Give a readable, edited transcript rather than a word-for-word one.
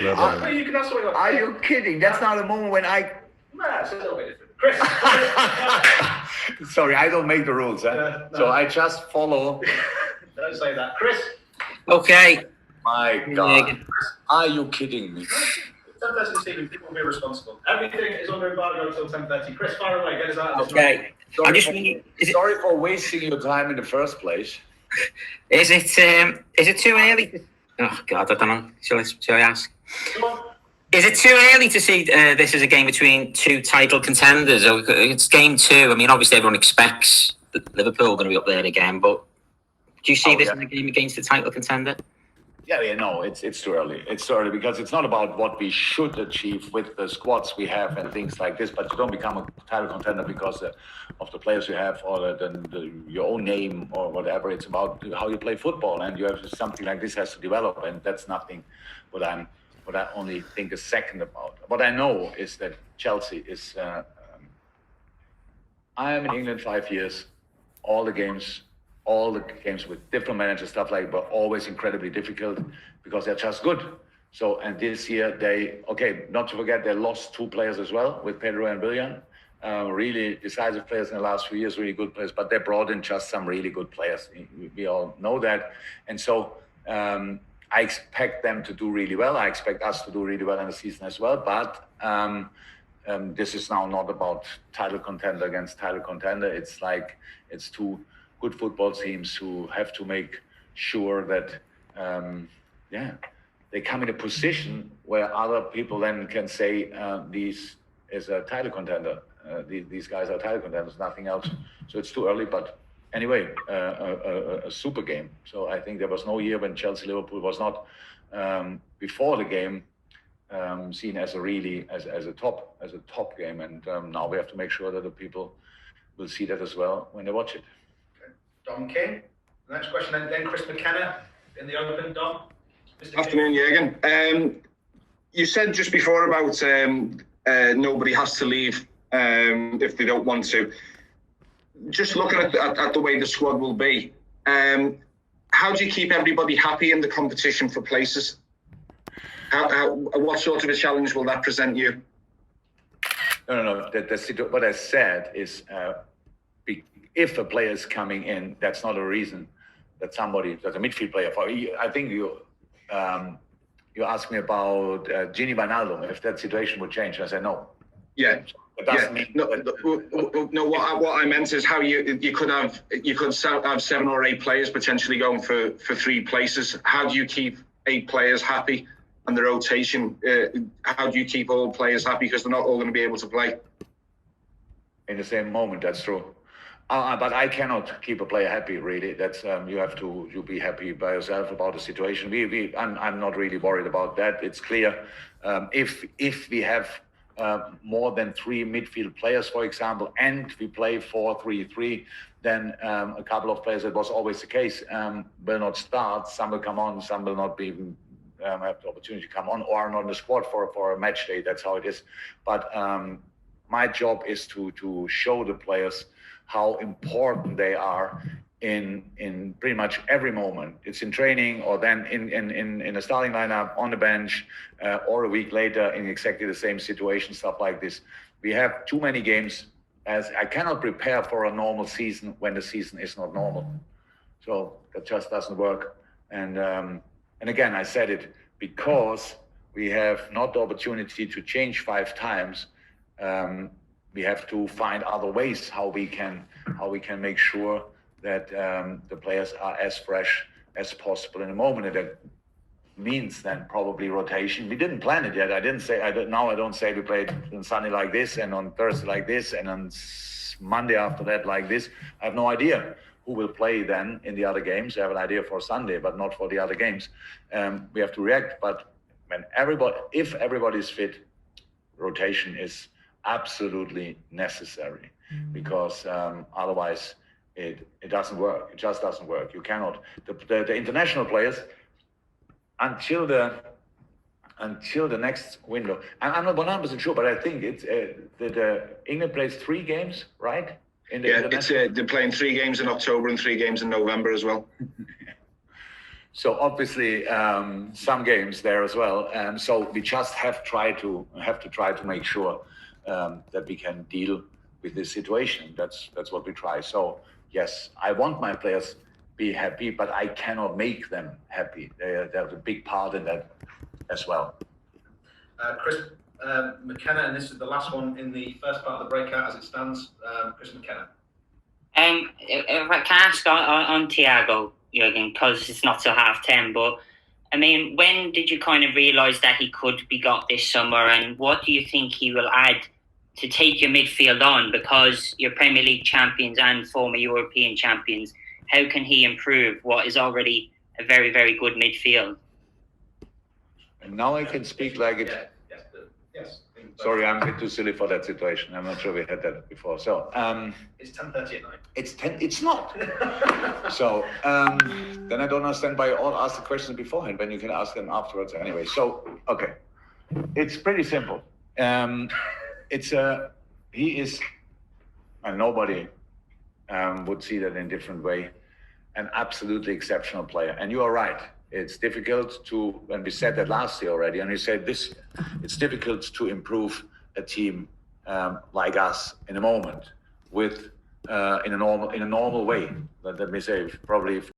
You can ask what Are you kidding? That's not a moment when I... Nah, it's a little bit different. Chris. Sorry, I don't make the rules, huh? No. So I just follow. Don't say that. Chris. Okay. My God. Are you kidding me? 10:30 this evening, people will be responsible. Everything is under embargo until 10:30. Chris, fire away. Get us out of this. Okay. Sorry for wasting your time in the first place. Is it too early? Oh God, I don't know. Shall I ask? Come on. Is it too early to see this as a game between two title contenders? It's game 2. I mean, obviously everyone expects that Liverpool going to be up there again, but do you see this as a game against the title contender? Yeah, no, it's too early. It's too early because it's not about what we should achieve with the squads we have and things like this, but you don't become a title contender because of the players you have or your own name or whatever. It's about how you play football, and you have something like this has to develop, and that's nothing what I only think a second about. What I know is that Chelsea is... I am in England 5 years, all the games with different managers, stuff like, but always incredibly difficult because they're just good. So, and this year not to forget, they lost 2 players as well with Pedro and Willian. Really decisive players in the last few years, really good players, but they brought in just some really good players. We all know that. And so I expect them to do really well. I expect us to do really well in the season as well. But this is now not about title contender against title contender. It's like it's 2 good football teams who have to make sure that, they come in a position where other people then can say, these is a title contender. These guys are title contenders, nothing else. So it's too early, but anyway, a super game. So I think there was no year when Chelsea-Liverpool was not, before the game, seen as a top game. And now we have to make sure that the people will see that as well when they watch it. Dom King. The next question, then Chris McKenna in the open. Dom. Afternoon, Jurgen. You said just before about nobody has to leave if they don't want to. Just looking at the way the squad will be, how do you keep everybody happy in the competition for places? What sort of a challenge will that present you? No. What I said is, if a player is coming in, that's not a reason that that's a midfield player. I think you asked me about Gini Wijnaldum, if that situation would change. I said no. Yeah. It doesn't mean no. What I meant is how you could have 7 or 8 players potentially going for 3 places. How do you keep 8 players happy? And the rotation, how do you keep all players happy because they're not all going to be able to play? In the same moment, that's true. But I cannot keep a player happy, really. That's you have to be happy by yourself about the situation. I'm not really worried about that. It's clear if we have more than 3 midfield players, for example, and we play 4-3-3, then a couple of players, that was always the case, will not start. Some will come on, some will not be have the opportunity to come on or are not in the squad for a match day. That's how it is. But my job is to show the players how important they are in pretty much every moment. It's in training or then in a starting lineup, on the bench, or a week later in exactly the same situation, stuff like this. We have too many games, as I cannot prepare for a normal season when the season is not normal. So that just doesn't work. And again, I said it because we have not the opportunity to change 5 times. We have to find other ways how we can make sure that the players are as fresh as possible in the moment. And that means then probably rotation. We didn't plan it yet. I don't say we played on Sunday like this and on Thursday like this and on Monday after that like this. I have no idea who will play then in the other games. I have an idea for Sunday, but not for the other games. We have to react. But if everybody's fit, rotation is absolutely necessary, because otherwise it doesn't work. It just doesn't work. You cannot. The international players until the next window. I'm not 100% sure, but I think it's that England plays 3 games, right? They're playing 3 games in October and 3 games in November as well. So obviously, some games there as well. So we just have to try to make sure that we can deal with this situation. That's what we try. So yes, I want my players be happy, but I cannot make them happy. They have a big part in that as well. Chris McKenna, and this is the last one in the first part of the breakout as it stands. Chris McKenna. If I can ask on Thiago, Jurgen, because it's not till 10:30, but I mean, when did you kind of realise that he could be got this summer, and what do you think he will add to take your midfield on? Because you're Premier League champions and former European champions, how can he improve what is already a very, very good midfield? And now I can speak like it. Yes. Sorry, I'm a bit too silly for that situation. I'm not sure we had that before. So it's 10:30 at night. It's not. So then I don't understand why you all ask the questions beforehand when you can ask them afterwards anyway. So okay, it's pretty simple. He is, and nobody would see that in a different way, an absolutely exceptional player. And you are right. It's difficult to, and we said that last year already, and we said this, it's difficult to improve a team like us in a moment with in a normal way. Let me say, probably